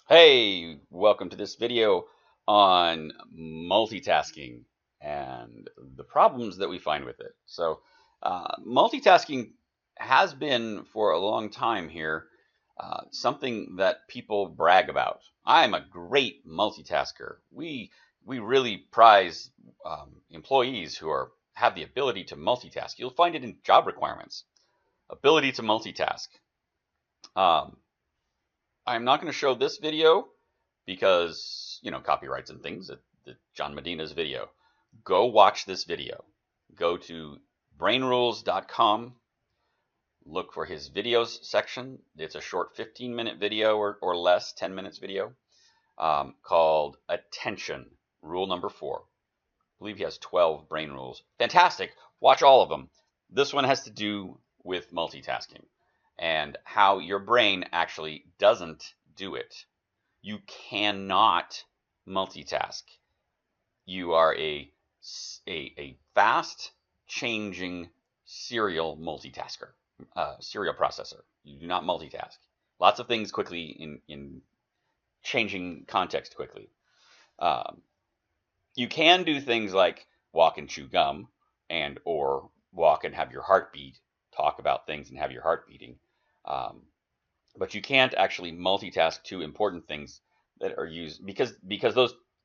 Hey, welcome to this video on multitasking and the problems that we find with it. Multitasking has been for a long time here something that people brag about. I'm a great multitasker. We really prize employees who have the ability to multitask. You'll find it in job requirements. Ability to multitask. Um, I'm not going to show this video because, copyrights and things. John Medina's video. Go watch this video. Go to brainrules.com. Look for his videos section. It's a short 15-minute video or less, 10 minutes video called Attention, Rule number 4. I believe he has 12 brain rules. Fantastic. Watch all of them. This one has to do with multitasking and how your brain actually doesn't do it. You cannot multitask. You are a fast changing serial multitasker, serial processor. You do not multitask. Lots of things quickly in changing context quickly. You can do things like walk and chew gum or walk and have your heart beat, talk about things and have your heart beating. But you can't actually multitask two important things that are used because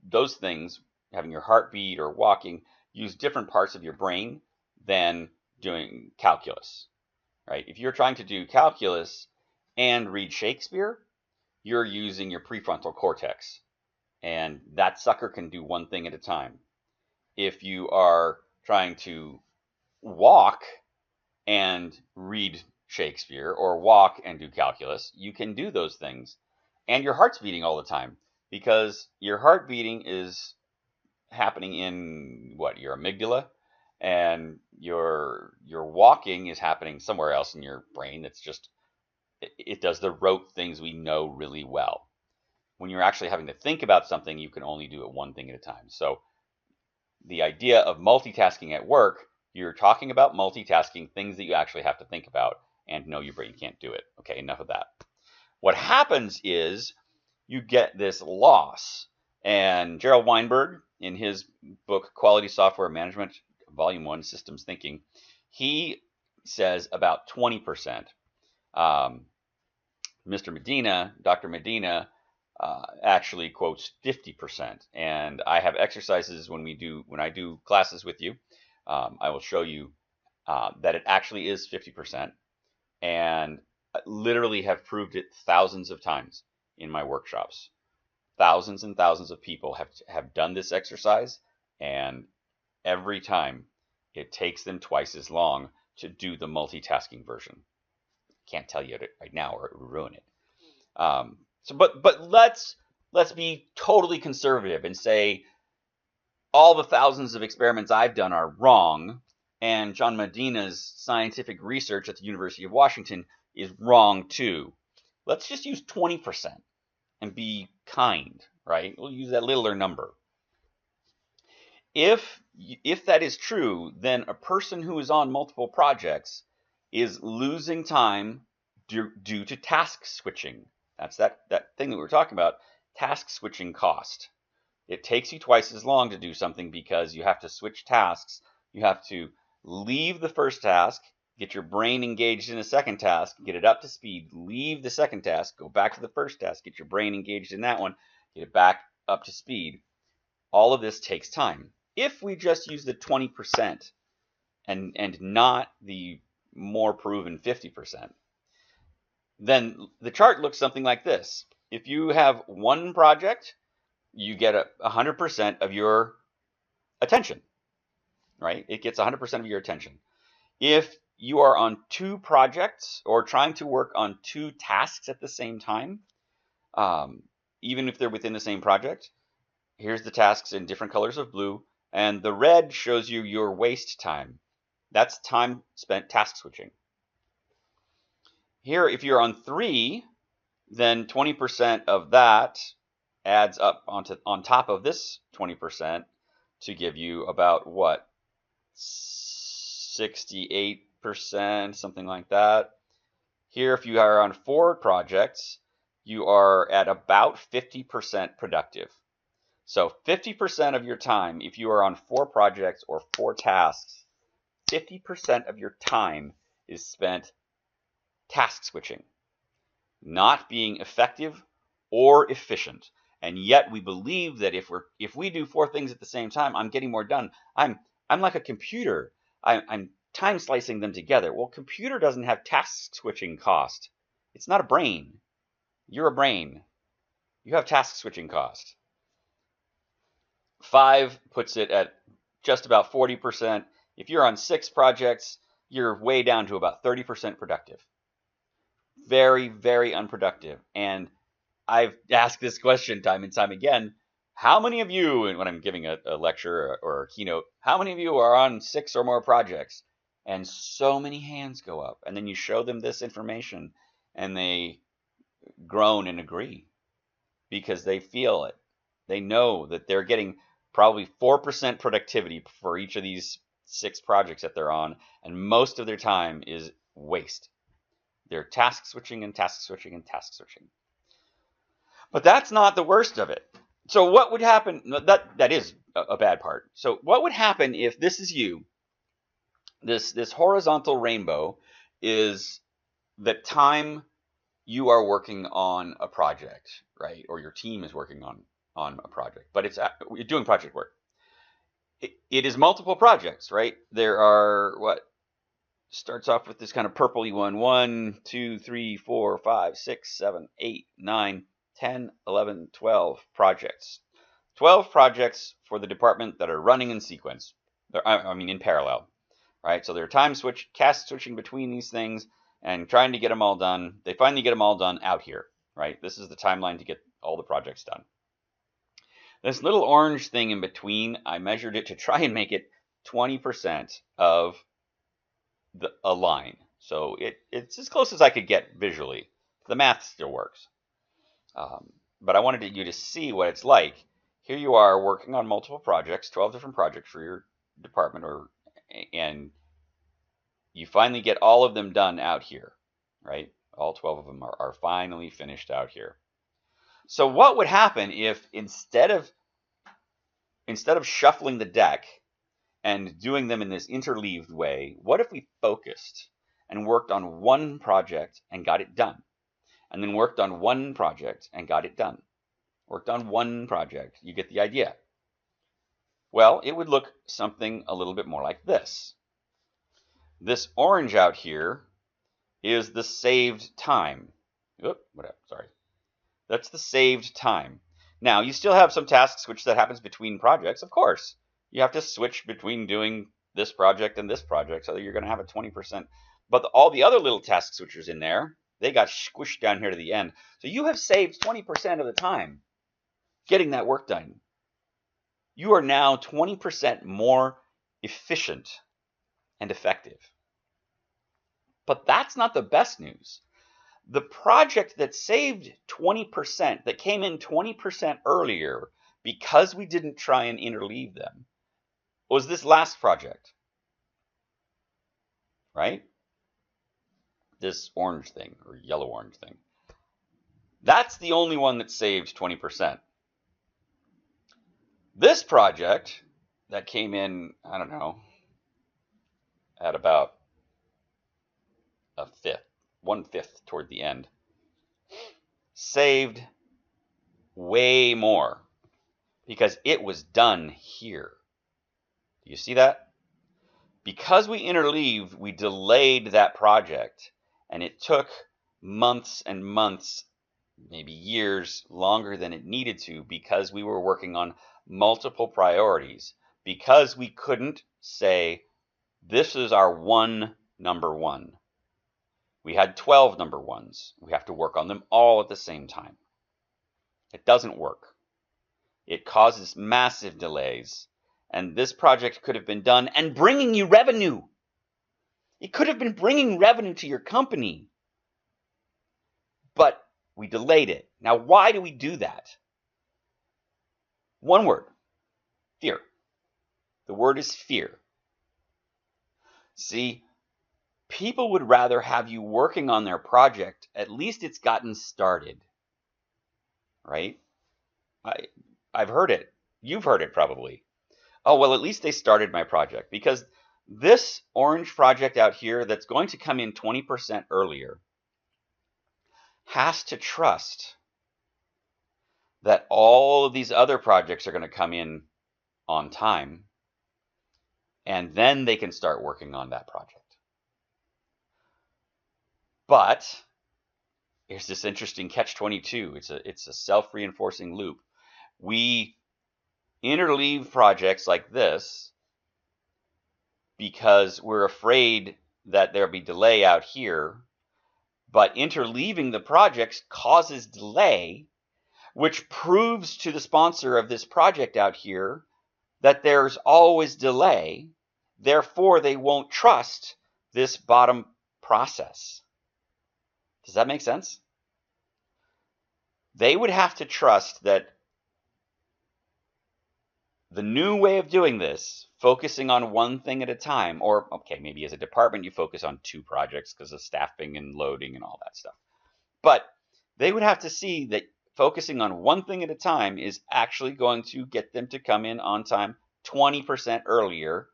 those things, having your heartbeat or walking, use different parts of your brain than doing calculus, right? If you're trying to do calculus and read Shakespeare, you're using your prefrontal cortex, and that sucker can do one thing at a time. If you are trying to walk and read Shakespeare or walk and do calculus, you can do those things. And your heart's beating all the time because your heart beating is happening in your amygdala, and your walking is happening somewhere else in your brain. It does the rote things we know really well. When you're actually having to think about something, you can only do it one thing at a time. So the idea of multitasking at work, you're talking about multitasking things that you actually have to think about, and no, your brain can't do it. Okay, enough of that. What happens is you get this loss. And Gerald Weinberg, in his book, Quality Software Management, Volume 1, Systems Thinking, he says about 20%. Mr. Medina, Dr. Medina, actually quotes 50%. And I have exercises when I do classes with you. I will show you that it actually is 50%, and I literally have proved it thousands of times in my workshops. Thousands and thousands of people have done this exercise, and every time it takes them twice as long to do the multitasking version. Can't tell you it right now or it would ruin it. But let's be totally conservative and say all the thousands of experiments I've done are wrong, and John Medina's scientific research at the University of Washington is wrong too. Let's just use 20% and be kind, right? We'll use that littler number. If that is true, then a person who is on multiple projects is losing time due to task switching. That's that thing that we were talking about, task switching cost. It takes you twice as long to do something because you have to switch tasks. You have to leave the first task, get your brain engaged in a second task, get it up to speed, leave the second task, go back to the first task, get your brain engaged in that one, get it back up to speed. All of this takes time. If we just use the 20% and not the more proven 50%, then the chart looks something like this. If you have one project, you get 100% of your attention, right? It gets 100% of your attention. If you are on two projects or trying to work on two tasks at the same time, even if they're within the same project, here's the tasks in different colors of blue, and the red shows you your waste time. That's time spent task switching. Here, if you're on three, then 20% of that adds up on top of this 20% to give you about what, 68%, something like that. Here, if you are on 4 projects, you are at about 50% productive. So 50% of your time, if you are on 4 projects or 4 tasks, 50% of your time is spent task switching, not being effective or efficient. And yet we believe that if we do 4 things at the same time, I'm getting more done. I'm like a computer. I'm time slicing them together. Well, computer doesn't have task switching cost. It's not a brain. You're a brain. You have task switching cost. 5 puts it at just about 40%. If you're on 6 projects, you're way down to about 30% productive. Very, very unproductive. And I've asked this question time and time again. How many of you, and when I'm giving a lecture or a keynote, how many of you are on 6 or more projects? And so many hands go up. And then you show them this information and they groan and agree because they feel it. They know that they're getting probably 4% productivity for each of these 6 projects that they're on, and most of their time is waste. They're task switching and task switching and task switching. But that's not the worst of it. So what would happen? That is a bad part. So what would happen if this is you? This horizontal rainbow is the time you are working on a project, right? Or your team is working on a project, but you're doing project work. It is multiple projects, right? There are starts off with this kind of purpley one. 1, 2, 3, 4, 5, 6, 7, 8, 9, 10, 11, 12 projects. 12 projects for the department that are running in sequence. In parallel, right? So they're task switching between these things and trying to get them all done. They finally get them all done out here, right? This is the timeline to get all the projects done. This little orange thing in between, I measured it to try and make it 20% of a line. So it's as close as I could get visually. The math still works. But I wanted you to see what it's like. Here you are working on multiple projects, 12 different projects for your department, and you finally get all of them done out here, right? All 12 of them are finally finished out here. So what would happen if instead of shuffling the deck and doing them in this interleaved way, what if we focused and worked on one project and got it done? And then worked on one project and got it done. Worked on one project. You get the idea. Well, it would look something a little bit more like this. This orange out here is the saved time. Sorry. That's the saved time. Now, you still have some task switch that happens between projects, of course. You have to switch between doing this project and this project, so that you're going to have a 20%. But all the other little task switchers in there, they got squished down here to the end. So you have saved 20% of the time getting that work done. You are now 20% more efficient and effective. But that's not the best news. The project that saved 20%, that came in 20% earlier because we didn't try and interleave them, was this last project, right? This orange thing, or yellow-orange thing. That's the only one that saved 20%. This project that came in, I don't know, at about a fifth, 1/5 toward the end, saved way more because it was done here. Do you see that? Because we interleaved, we delayed that project, and it took months and months, maybe years longer than it needed to, because we were working on multiple priorities, because we couldn't say, this is our number one. We had 12 number ones. We have to work on them all at the same time. It doesn't work. It causes massive delays. And this project could have been done and bringing you revenue. It could have been bringing revenue to your company. But we delayed it. Now, why do we do that? One word: fear. The word is fear. See, people would rather have you working on their project. At least it's gotten started. right? I've heard it. You've heard it probably. Oh, well, at least they started my project, because this orange project out here that's going to come in 20% earlier has to trust that all of these other projects are going to come in on time, and then they can start working on that project. But here's this interesting catch-22. It's a self-reinforcing loop. We interleave projects like this because we're afraid that there'll be delay out here, but interleaving the projects causes delay, which proves to the sponsor of this project out here that there's always delay. Therefore, they won't trust this bottom process. Does that make sense? They would have to trust that the new way of doing this, focusing on one thing at a time, or okay, maybe as a department you focus on 2 projects because of staffing and loading and all that stuff. But they would have to see that focusing on one thing at a time is actually going to get them to come in on time 20% earlier,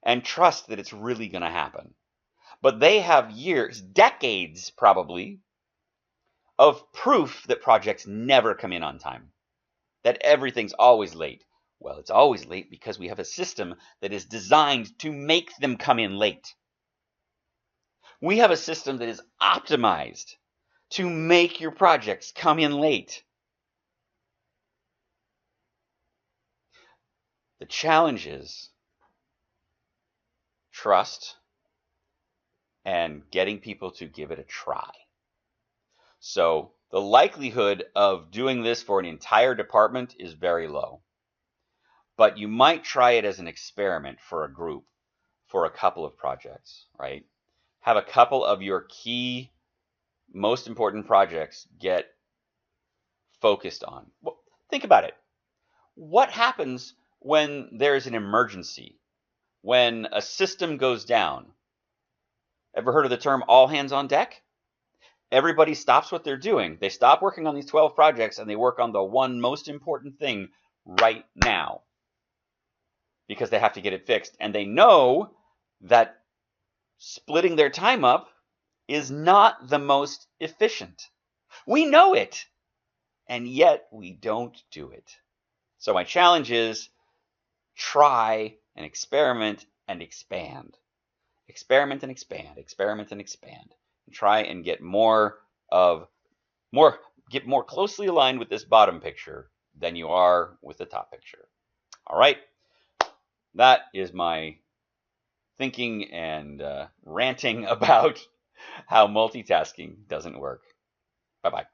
and trust that it's really going to happen. But they have years, decades probably, of proof that projects never come in on time, that everything's always late. Well, it's always late because we have a system that is designed to make them come in late. We have a system that is optimized to make your projects come in late. The challenge is trust and getting people to give it a try. So the likelihood of doing this for an entire department is very low. But you might try it as an experiment for a group, for a couple of projects, right? Have a couple of your key, most important projects get focused on. Well, think about it. What happens when there's an emergency? When a system goes down? Ever heard of the term all hands on deck? Everybody stops what they're doing. They stop working on these 12 projects and they work on the one most important thing right now, because they have to get it fixed. And they know that splitting their time up is not the most efficient. We know it, and yet we don't do it. So my challenge is try and experiment and expand. Experiment and expand, experiment and expand. And try and get more closely aligned with this bottom picture than you are with the top picture. All right. That is my thinking and ranting about how multitasking doesn't work. Bye-bye.